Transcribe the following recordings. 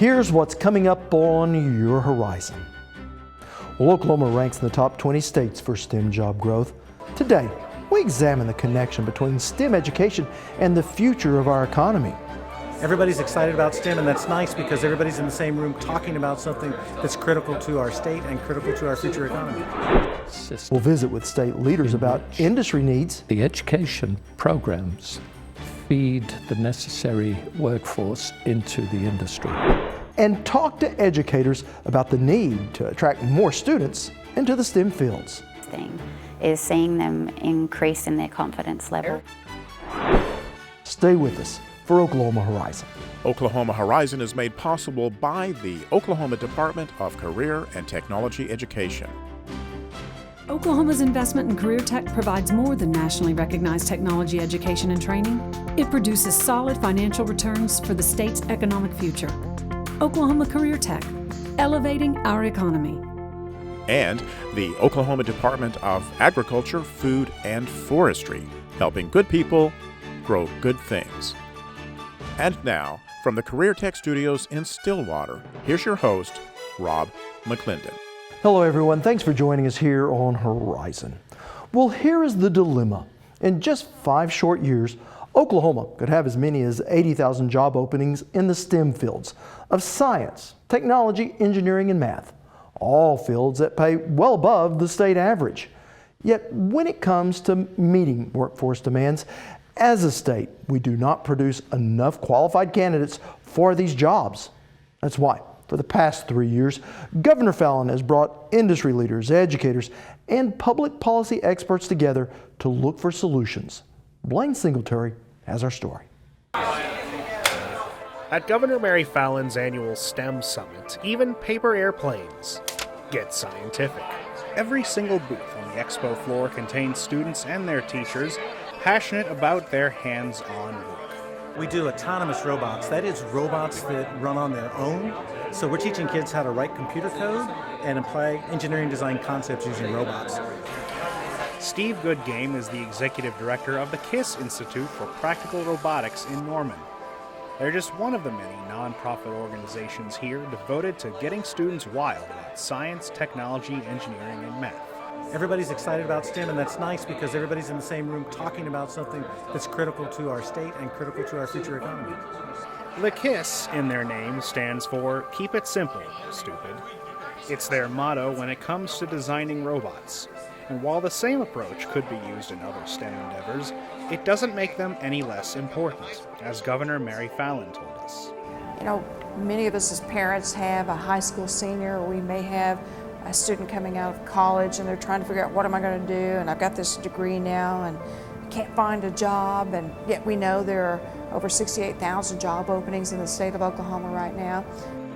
Here's what's coming up on your horizon. Well, Oklahoma ranks in the top 20 states for STEM job growth. Today, we examine the connection between STEM education and the future of our economy. Everybody's excited about STEM, and that's nice because everybody's in the same room talking about something that's critical to our state and critical to our future economy. We'll visit with state leaders about industry needs. The education programs feed the necessary workforce into the industry. And talk to educators about the need to attract more students into the STEM fields. Thing is seeing them increase in their confidence level. Stay with us for Oklahoma Horizon. Oklahoma Horizon is made possible by the Oklahoma Department of Career and Technology Education. Oklahoma's investment in career tech provides more than nationally recognized technology education and training. It produces solid financial returns for the state's economic future. Oklahoma Career Tech, elevating our economy. And the Oklahoma Department of Agriculture, Food, and Forestry, helping good people grow good things. And now, from the Career Tech Studios in Stillwater, here's your host, Rob McClendon. Hello everyone, thanks for joining us here on Horizon. Well, here is the dilemma. In just 5 short years, Oklahoma could have as many as 80,000 job openings in the STEM fields of science, technology, engineering, and math, all fields that pay well above the state average. Yet when it comes to meeting workforce demands, as a state, we do not produce enough qualified candidates for these jobs. That's why, for the past 3 years, Governor Fallin has brought industry leaders, educators, and public policy experts together to look for solutions. Blaine Singletary has our story. At Governor Mary Fallin's annual STEM Summit, even paper airplanes get scientific. Every single booth on the expo floor contains students and their teachers passionate about their hands-on work. We do autonomous robots. That is robots that run on their own. So we're teaching kids how to write computer code and apply engineering design concepts using robots. Steve Goodgame is the executive director of the KISS Institute for Practical Robotics in Norman. They're just one of the many nonprofit organizations here devoted to getting students wild about science, technology, engineering, and math. Everybody's excited about STEM, and that's nice because everybody's in the same room talking about something that's critical to our state and critical to our future economy. The KISS in their name stands for Keep It Simple, Stupid. It's their motto when it comes to designing robots. And while the same approach could be used in other STEM endeavors, it doesn't make them any less important, as Governor Mary Fallin told us. You know, many of us as parents have a high school senior, or we may have a student coming out of college and they're trying to figure out what am I going to do, and I've got this degree now and can't find a job, and yet we know there are over 68,000 job openings in the state of Oklahoma right now.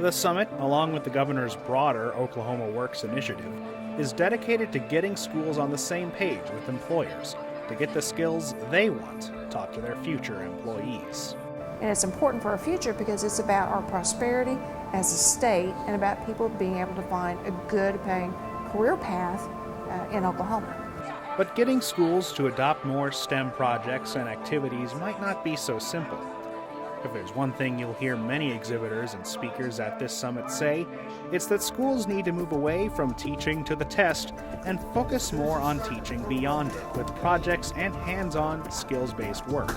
The summit, along with the governor's broader Oklahoma Works initiative, is dedicated to getting schools on the same page with employers to get the skills they want taught to their future employees. And it's important for our future because it's about our prosperity as a state and about people being able to find a good paying career path in Oklahoma. But getting schools to adopt more STEM projects and activities might not be so simple. If there's one thing you'll hear many exhibitors and speakers at this summit say, it's that schools need to move away from teaching to the test and focus more on teaching beyond it with projects and hands-on, skills-based work.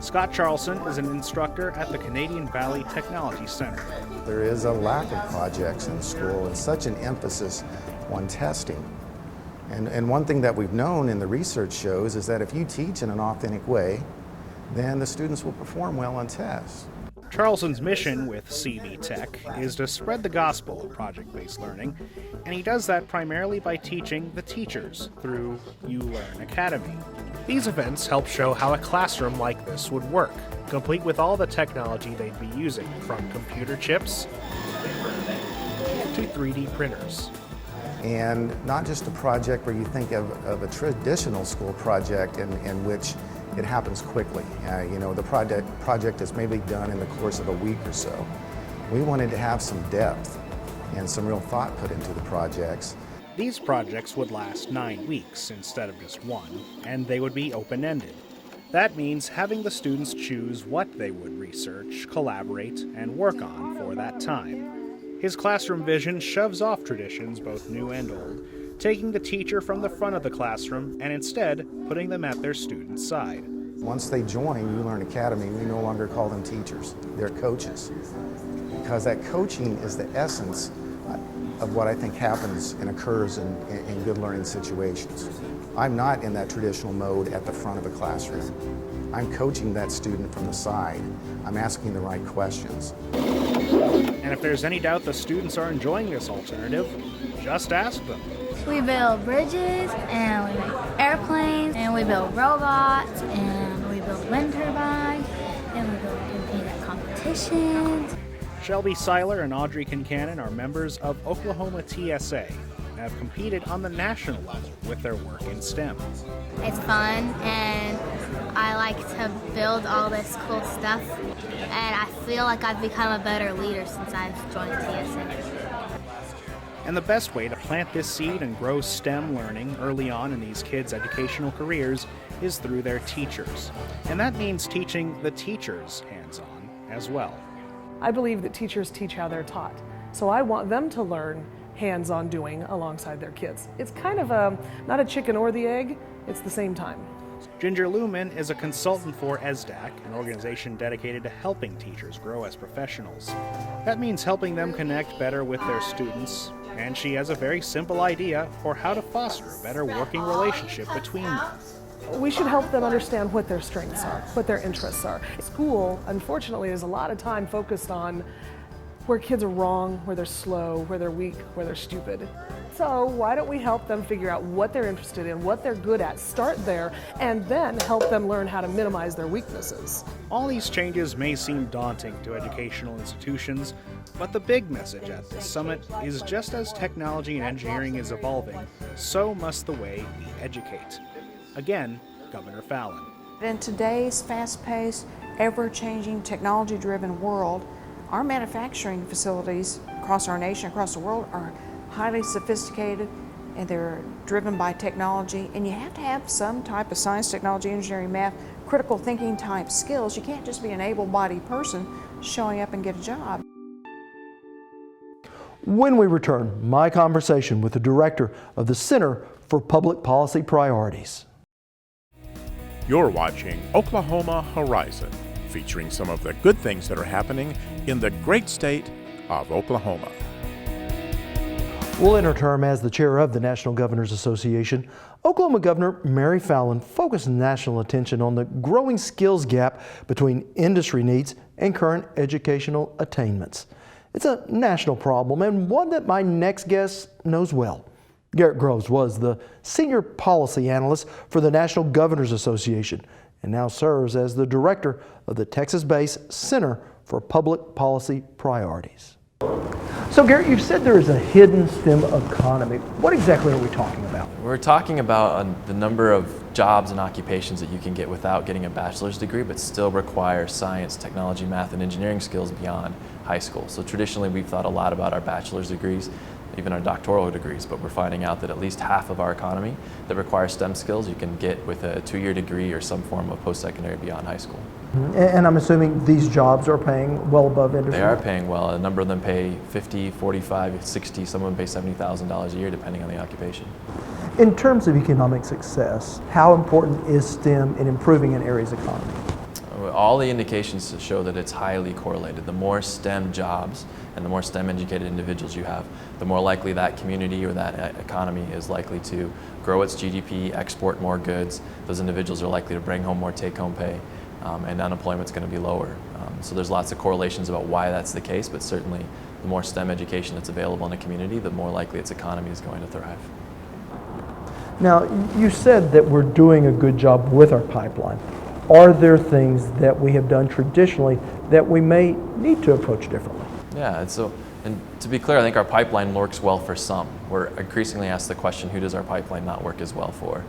Scott Charlson is an instructor at the Canadian Valley Technology Center. There is a lack of projects in school and such an emphasis on testing. And one thing that we've known in the research shows is that if you teach in an authentic way, then the students will perform well on tests. Charlson's mission with CV Tech is to spread the gospel of project-based learning, and he does that primarily by teaching the teachers through You Learn Academy. These events help show how a classroom like this would work, complete with all the technology they'd be using, from computer chips to 3D printers. And not just a project where you think of a traditional school project in which it happens quickly. The project is maybe done in the course of a week or so. We wanted to have some depth and some real thought put into the projects. These projects would last 9 weeks instead of just 1, and they would be open-ended. That means having the students choose what they would research, collaborate, and work on for that time. His classroom vision shoves off traditions, both new and old, taking the teacher from the front of the classroom and instead putting them at their students' side. Once they join ULearn Academy, we no longer call them teachers, they're coaches. Because that coaching is the essence of what I think happens and occurs in good learning situations. I'm not in that traditional mode at the front of a classroom. I'm coaching that student from the side. I'm asking the right questions. And if there's any doubt the students are enjoying this alternative, just ask them. We build bridges, and we make airplanes, and we build robots, and we build wind turbines, and we compete at competitions. Shelby Seiler and Audrey Kincannon are members of Oklahoma TSA and have competed on the national level with their work in STEM. It's fun, and I like to build all this cool stuff, and I feel like I've become a better leader since I've joined TSA. And the best way to plant this seed and grow STEM learning early on in these kids' educational careers is through their teachers. And that means teaching the teachers hands-on as well. I believe that teachers teach how they're taught. So I want them to learn hands-on doing alongside their kids. It's kind of not a chicken or the egg, it's the same time. Ginger Luman is a consultant for ESDAC, an organization dedicated to helping teachers grow as professionals. That means helping them connect better with their students, and she has a very simple idea for how to foster a better working relationship between them. We should help them understand what their strengths are, what their interests are. School, unfortunately, is a lot of time focused on where kids are wrong, where they're slow, where they're weak, where they're stupid. So why don't we help them figure out what they're interested in, what they're good at, start there, and then help them learn how to minimize their weaknesses. All these changes may seem daunting to educational institutions, but the big message at this summit is just as technology and engineering is evolving, so must the way we educate. Again, Governor Fallon. In today's fast-paced, ever-changing, technology-driven world, our manufacturing facilities across our nation, across the world, are highly sophisticated, and they're driven by technology, and you have to have some type of science, technology, engineering, math, critical thinking type skills. You can't just be an able-bodied person showing up and get a job. When we return, my conversation with the director of the Center for Public Policy Priorities. You're watching Oklahoma Horizon, featuring some of the good things that are happening in the great state of Oklahoma. Well, in her term as the chair of the National Governors Association, Oklahoma Governor Mary Fallon focused national attention on the growing skills gap between industry needs and current educational attainments. It's a national problem, and one that my next guest knows well. Garrett Groves was the senior policy analyst for the National Governors Association and now serves as the director of the Texas-based Center for Public Policy Priorities. So Garrett, you've said there is a hidden STEM economy. What exactly are we talking about? We're talking about the number of jobs and occupations that you can get without getting a bachelor's degree, but still require science, technology, math, and engineering skills beyond high school. So traditionally we've thought a lot about our bachelor's degrees, even our doctoral degrees, but we're finding out that at least half of our economy that requires STEM skills you can get with a 2-year degree or some form of post-secondary beyond high school. And I'm assuming these jobs are paying well above industry? They are paying well. A number of them pay $50, $45, $60, some of them pay $70,000 a year depending on the occupation. In terms of economic success, how important is STEM in improving an area's economy? All the indications show that it's highly correlated. The more STEM jobs and the more STEM educated individuals you have, the more likely that community or that economy is likely to grow its GDP, export more goods. Those individuals are likely to bring home more take-home pay, and unemployment's going to be lower. So there's lots of correlations about why that's the case, but certainly the more STEM education that's available in a community, the more likely its economy is going to thrive. Now, you said that we're doing a good job with our pipeline. Are there things that we have done traditionally that we may need to approach differently? Yeah, and to be clear, I think our pipeline works well for some. We're increasingly asked the question, who does our pipeline not work as well for?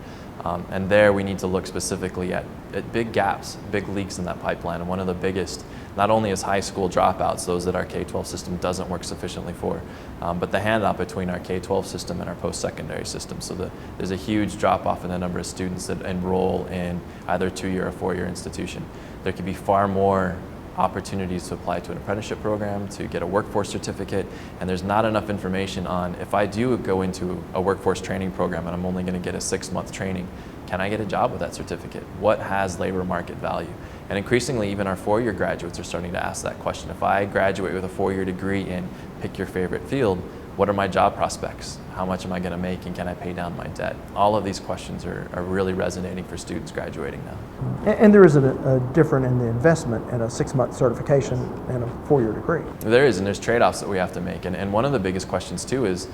And there we need to look specifically at big gaps, big leaks in that pipeline. And one of the biggest, not only is high school dropouts, those that our K-12 system doesn't work sufficiently for, but the handoff between our K-12 system and our post-secondary system. So there's a huge drop-off in the number of students that enroll in either a 2-year or 4-year institution. There could be far more opportunities to apply to an apprenticeship program, to get a workforce certificate, and there's not enough information on, if I do go into a workforce training program and I'm only going to get a 6-month training, can I get a job with that certificate? What has labor market value? And increasingly, even our 4-year graduates are starting to ask that question. If I graduate with a 4-year degree in pick your favorite field, what are my job prospects? How much am I going to make, and can I pay down my debt? All of these questions are really resonating for students graduating now. And there is a difference in the investment in a 6-month certification and a 4-year degree. There is, and there's trade-offs that we have to make. And one of the biggest questions too is,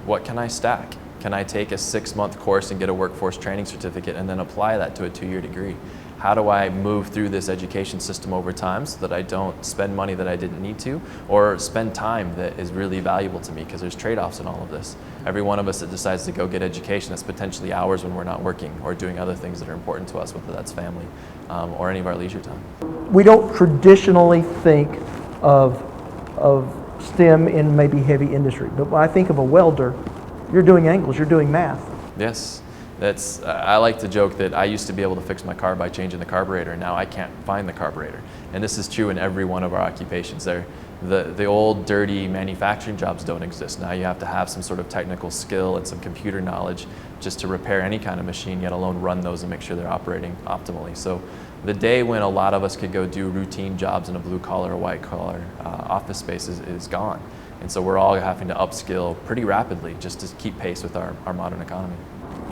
what can I stack? Can I take a 6-month course and get a workforce training certificate and then apply that to a 2-year degree? How do I move through this education system over time so that I don't spend money that I didn't need to, or spend time that is really valuable to me? Because there's trade-offs in all of this. Every one of us that decides to go get education, that's potentially hours when we're not working or doing other things that are important to us, whether that's family or any of our leisure time. We don't traditionally think of STEM in maybe heavy industry, but when I think of a welder, you're doing angles, you're doing math. Yes. I like to joke that I used to be able to fix my car by changing the carburetor, and now I can't find the carburetor. And this is true in every one of our occupations. The old dirty manufacturing jobs don't exist. Now you have to have some sort of technical skill and some computer knowledge just to repair any kind of machine, yet alone run those and make sure they're operating optimally. So the day when a lot of us could go do routine jobs in a blue collar or white collar office space is gone. And so we're all having to upskill pretty rapidly just to keep pace with our modern economy.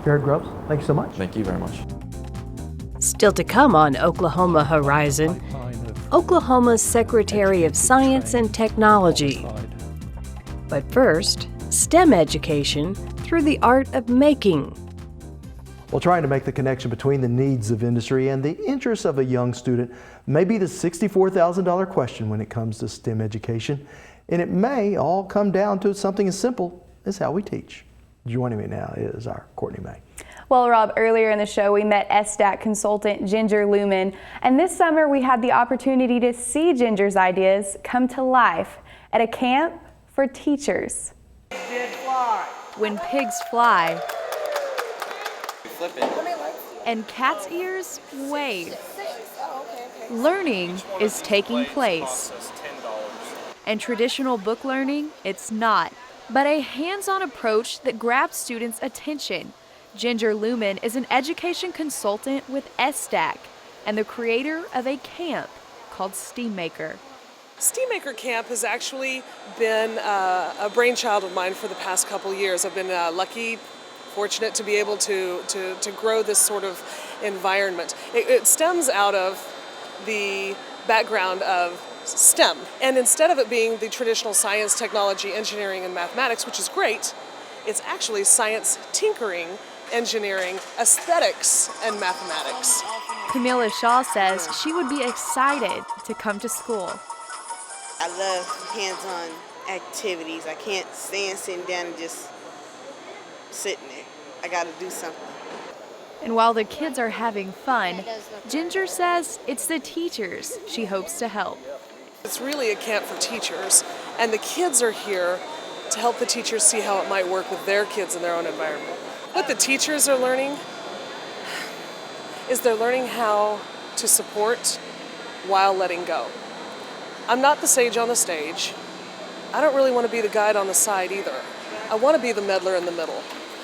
Jared Grubbs, thank you so much. Thank you very much. Still to come on Oklahoma Horizon, Oklahoma's Secretary of Science and Technology. But first, STEM education through the art of making. Well, trying to make the connection between the needs of industry and the interests of a young student may be the $64,000 question when it comes to STEM education, and it may all come down to something as simple as how we teach. Joining me now is our Courtney May. Well, Rob, earlier in the show we met SDAC consultant Ginger Lumen, and this summer we had the opportunity to see Ginger's ideas come to life at a camp for teachers. When pigs fly and cats' ears wave, learning is taking place. And traditional book learning, it's not, but a hands-on approach that grabs students' attention. Ginger Lumen is an education consultant with SDAC and the creator of a camp called STEAMmaker. STEAMmaker Camp has actually been a brainchild of mine for the past couple years. I've been fortunate to be able to grow this sort of environment. It stems out of the background of STEM. And instead of it being the traditional science, technology, engineering, and mathematics, which is great, it's actually science, tinkering, engineering, aesthetics, and mathematics. Camilla Shaw says she would be excited to come to school. I love hands-on activities. I can't stand sitting down and just sitting there. I got to do something. And while the kids are having fun, Ginger says it's the teachers she hopes to help. It's really a camp for teachers, and the kids are here to help the teachers see how it might work with their kids in their own environment. What the teachers are learning is they're learning how to support while letting go. I'm not the sage on the stage. I don't really want to be the guide on the side either. I want to be the meddler in the middle.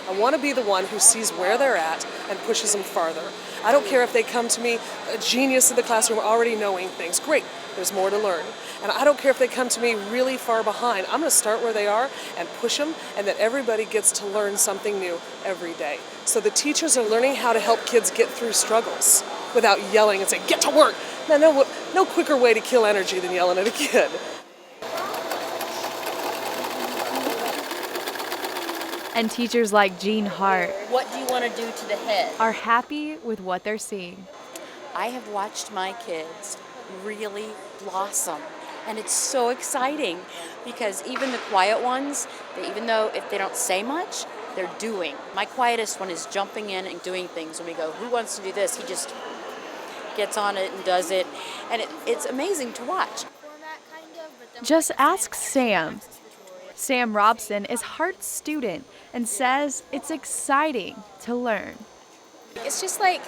I want to be the one who sees where they're at and pushes them farther. I don't care if they come to me, a genius in the classroom, already knowing things. Great, there's more to learn. And I don't care if they come to me really far behind. I'm going to start where they are and push them, and that everybody gets to learn something new every day. So the teachers are learning how to help kids get through struggles without yelling and saying, get to work. No quicker way to kill energy than yelling at a kid. And teachers like Jean Hart, what do you want to do to the head? Are happy with what they're seeing. I have watched my kids really blossom, and it's so exciting because even the quiet ones, even though if they don't say much, they're doing. My quietest one is jumping in and doing things. When we go, who wants to do this? He just gets on it and does it. And it's amazing to watch. Just ask Sam. Sam Robson is Hart's student and says it's exciting to learn. It's just like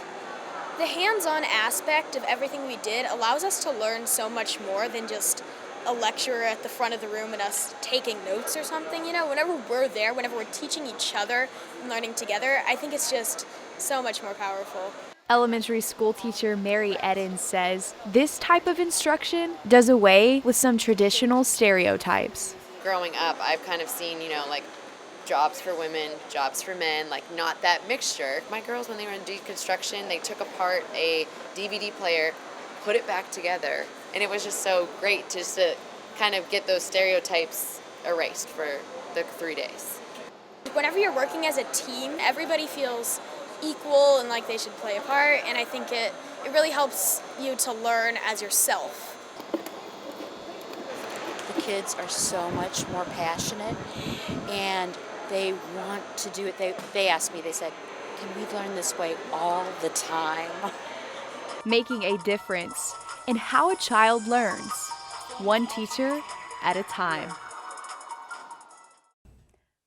the hands-on aspect of everything we did allows us to learn so much more than just a lecturer at the front of the room and us taking notes or something. You know, whenever we're there, whenever we're teaching each other and learning together, I think it's just so much more powerful. Elementary school teacher Mary Eden says this type of instruction does away with some traditional stereotypes. Growing up, I've kind of seen, like jobs for women, jobs for men, like not that mixture. My girls, when they were in deconstruction, they took apart a DVD player, put it back together, and it was just so great just to kind of get those stereotypes erased for the 3 days. Whenever you're working as a team, everybody feels equal and like they should play a part, and I think it really helps you to learn as yourself. The kids are so much more passionate and they want to do it. They asked me, they said, can we learn this way all the time? Making a difference in how a child learns, one teacher at a time.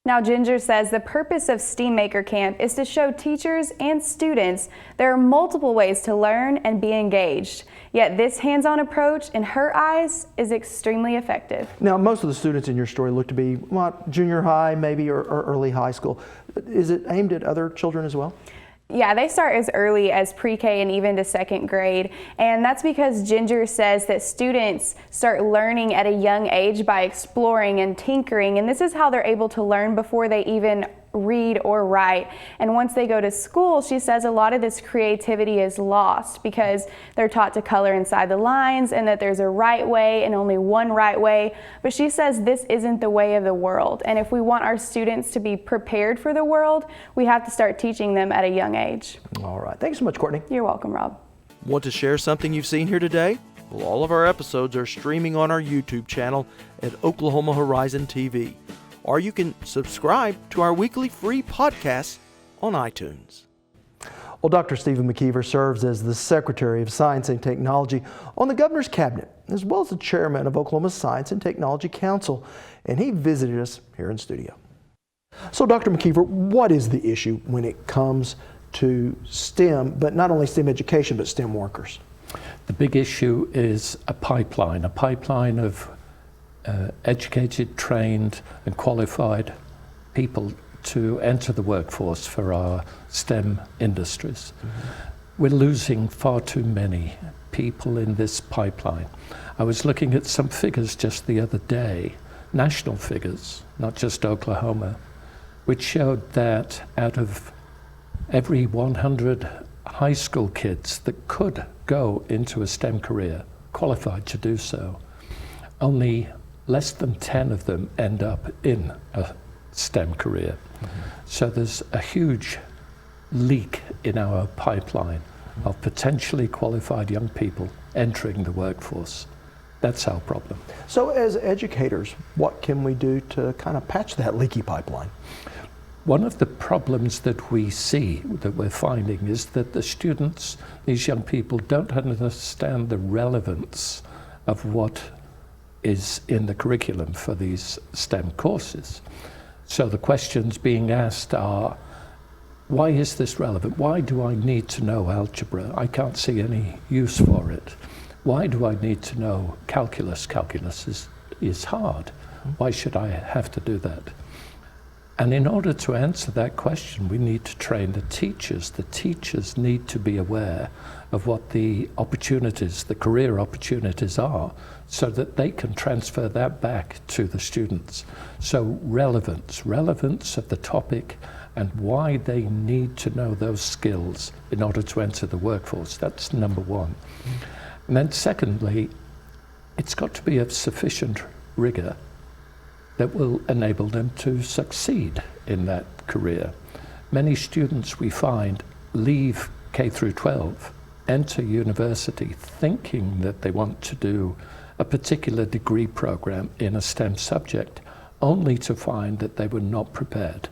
Now, Ginger says the purpose of STEAM Maker Camp is to show teachers and students there are multiple ways to learn and be engaged. Yet this hands-on approach, in her eyes, is extremely effective. Now, most of the students in your story look to be junior high, maybe, or early high school. Is it aimed at other children as well? Yeah, they start as early as pre-K and even to second grade. And that's because Ginger says that students start learning at a young age by exploring and tinkering. And this is how they're able to learn before they even read or write. And once they go to school, she says a lot of this creativity is lost because they're taught to color inside the lines and that there's a right way and only one right way. But she says this isn't the way of the world. And if we want our students to be prepared for the world, we have to start teaching them at a young age. All right. Thanks so much, Courtney. You're welcome, Rob. Want to share something you've seen here today? Well, all of our episodes are streaming on our YouTube channel at Oklahoma Horizon TV. Or you can subscribe to our weekly free podcasts on iTunes. Well, Dr. Stephen McKeever serves as the Secretary of Science and Technology on the Governor's Cabinet, as well as the Chairman of Oklahoma's Science and Technology Council, and he visited us here in studio. So, Dr. McKeever, what is the issue when it comes to STEM, but not only STEM education, but STEM workers? The big issue is a pipeline of educated, trained and qualified people to enter the workforce for our STEM industries. We're losing far too many people in this pipeline. I was looking at some figures just the other day, national figures, not just Oklahoma, which showed that out of every 100 high school kids that could go into a STEM career, qualified to do so, only less than 10 of them end up in a STEM career. So there's a huge leak in our pipeline of potentially qualified young people entering the workforce. That's our problem. So as educators, what can we do to kind of patch that leaky pipeline? One of the problems that we see, that we're finding, is that the students, these young people, don't understand the relevance of what is in the curriculum for these STEM courses. So the questions being asked are, why is this relevant? Why do I need to know algebra? I can't see any use for it. Why do I need to know calculus? Calculus is hard. Why should I have to do that? And in order to answer that question, we need to train the teachers. The teachers need to be aware of what the opportunities, the career opportunities are, so that they can transfer that back to the students. So relevance of the topic and why they need to know those skills in order to enter the workforce. That's number one. And then secondly, it's got to be of sufficient rigor that will enable them to succeed in that career. Many students we find leave K through 12, enter university thinking that they want to do a particular degree program in a STEM subject, only to find that they were not prepared.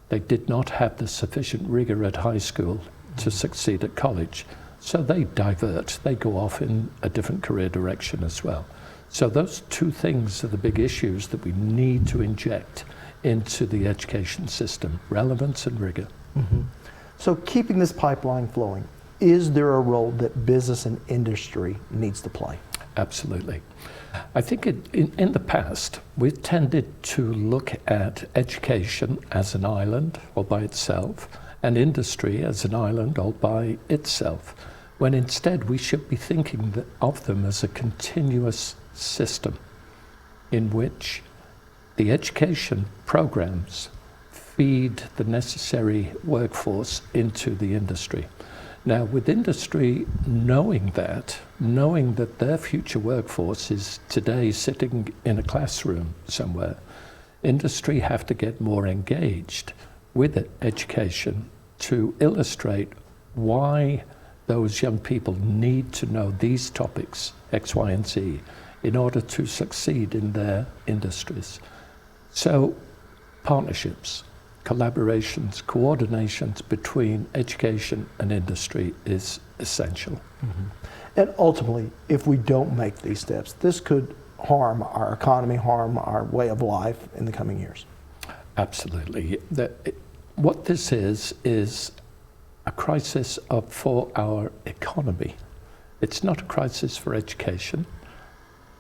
They did not have the sufficient rigor at high school to succeed at college. So they divert, they go off in a different career direction as well. So those two things are the big issues that we need to inject into the education system, relevance and rigor. Mm-hmm. So keeping this pipeline flowing, is there a role that business and industry needs to play? Absolutely. I think in the past, we've tended to look at education as an island all by itself, and industry as an island all by itself, when instead we should be thinking of them as a continuous system in which the education programs feed the necessary workforce into the industry. Now, with industry knowing that their future workforce is today sitting in a classroom somewhere, industry have to get more engaged with education to illustrate why those young people need to know these topics, X, Y, and Z, in order to succeed in their industries. So, partnerships, collaborations, coordinations between education and industry is essential. Mm-hmm. And ultimately, if we don't make these steps, this could harm our economy, harm our way of life in the coming years. Absolutely. What this is a crisis for our economy. It's not a crisis for education.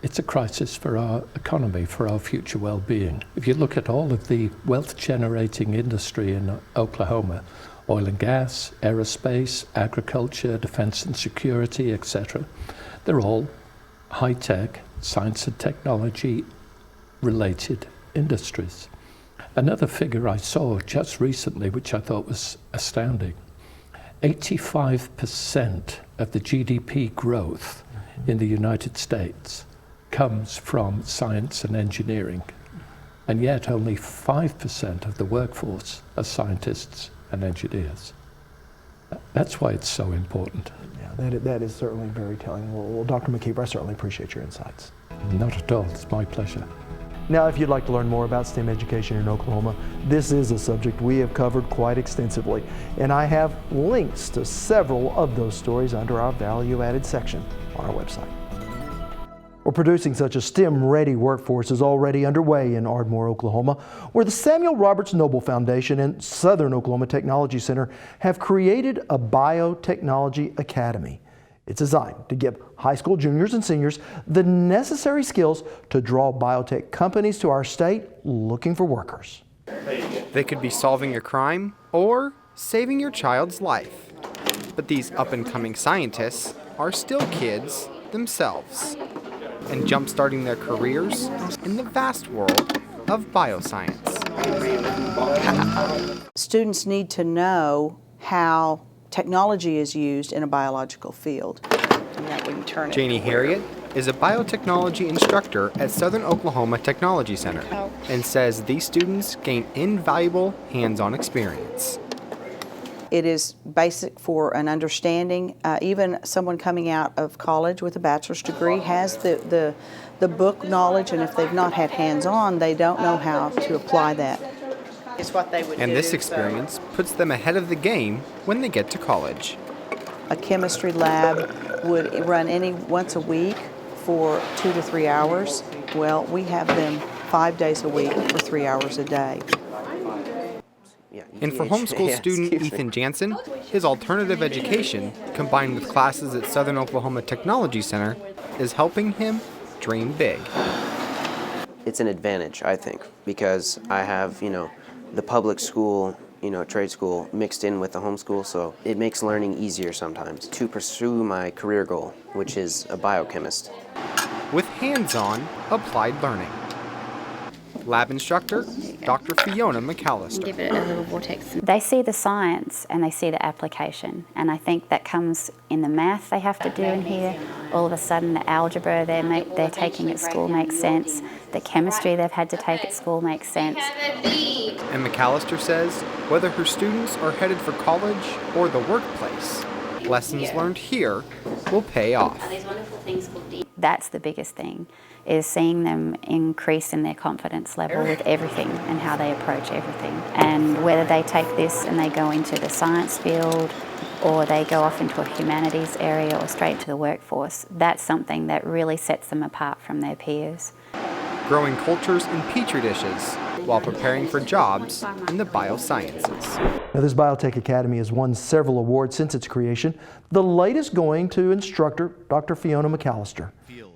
It's a crisis for our economy, for our future well-being. If you look at all of the wealth-generating industry in Oklahoma, oil and gas, aerospace, agriculture, defense and security, etc., they're all high-tech, science and technology-related industries. Another figure I saw just recently, which I thought was astounding, 85% of the GDP growth in the United States comes from science and engineering, and yet only 5% of the workforce are scientists and engineers. That's why it's so important. Yeah, that is certainly very telling. Well, Dr. McKeever, I certainly appreciate your insights. Not at all, it's my pleasure. Now, if you'd like to learn more about STEM education in Oklahoma, this is a subject we have covered quite extensively, and I have links to several of those stories under our value-added section on our website. Well, producing such a STEM-ready workforce is already underway in Ardmore, Oklahoma, where the Samuel Roberts Noble Foundation and Southern Oklahoma Technology Center have created a biotechnology academy. It's designed to give high school juniors and seniors the necessary skills to draw biotech companies to our state looking for workers. They could be solving a crime or saving your child's life. But these up-and-coming scientists are still kids themselves and jump-starting their careers in the vast world of bioscience. Students need to know how technology is used in a biological field. And that we can turn Janie Harriet is a biotechnology instructor at Southern Oklahoma Technology Center and says these students gain invaluable hands-on experience. It is basic for an understanding. Even someone coming out of college with a bachelor's degree has the book knowledge, and if they've not had hands-on, they don't know how to apply that. It's what they would do. And this experience puts them ahead of the game when they get to college. A chemistry lab would run once a week for 2 to 3 hours. Well, we have them 5 days a week for 3 hours a day. And for homeschool student Ethan Jansen, his alternative education, combined with classes at Southern Oklahoma Technology Center, is helping him dream big. It's an advantage, I think, because I have, the public school, trade school mixed in with the homeschool, so it makes learning easier sometimes to pursue my career goal, which is a biochemist. With hands-on, applied learning. Lab instructor, Dr. Fiona McAllister. Give it a little vortex. They see the science and they see the application, and I think that comes in the math they have to do in here. All of a sudden the algebra they're taking at school makes sense. The chemistry they've had to take at school makes sense. And McAllister says whether her students are headed for college or the workplace, lessons learned here will pay off. That's the biggest thing, is seeing them increase in their confidence level with everything and how they approach everything. And whether they take this and they go into the science field or they go off into a humanities area or straight to the workforce, that's something that really sets them apart from their peers. Growing cultures in petri dishes while preparing for jobs in the biosciences. Now, this Biotech Academy has won several awards since its creation, the latest going to instructor Dr. Fiona McAllister.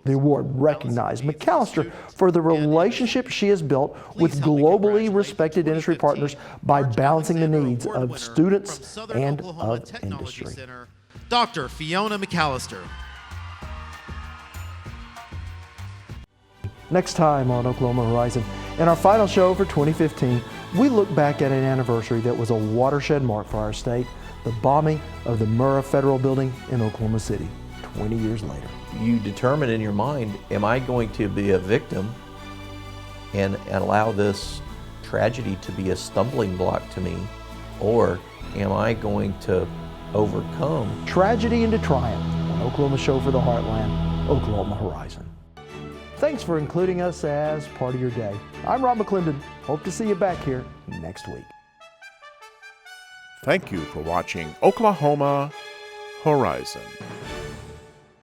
The award recognized McAllister for the relationship she has built with globally respected industry partners by balancing the needs of students and of industry. Dr. Fiona McAllister. Next time on Oklahoma Horizon, in our final show for 2015, we look back at an anniversary that was a watershed mark for our state, the bombing of the Murrah Federal Building in Oklahoma City, 20 years later. You determine in your mind, am I going to be a victim and allow this tragedy to be a stumbling block to me, or am I going to overcome? Tragedy into triumph, an Oklahoma show for the heartland, Oklahoma Horizon. Thanks for including us as part of your day. I'm Rob McClendon. Hope to see you back here next week. Thank you for watching Oklahoma Horizon.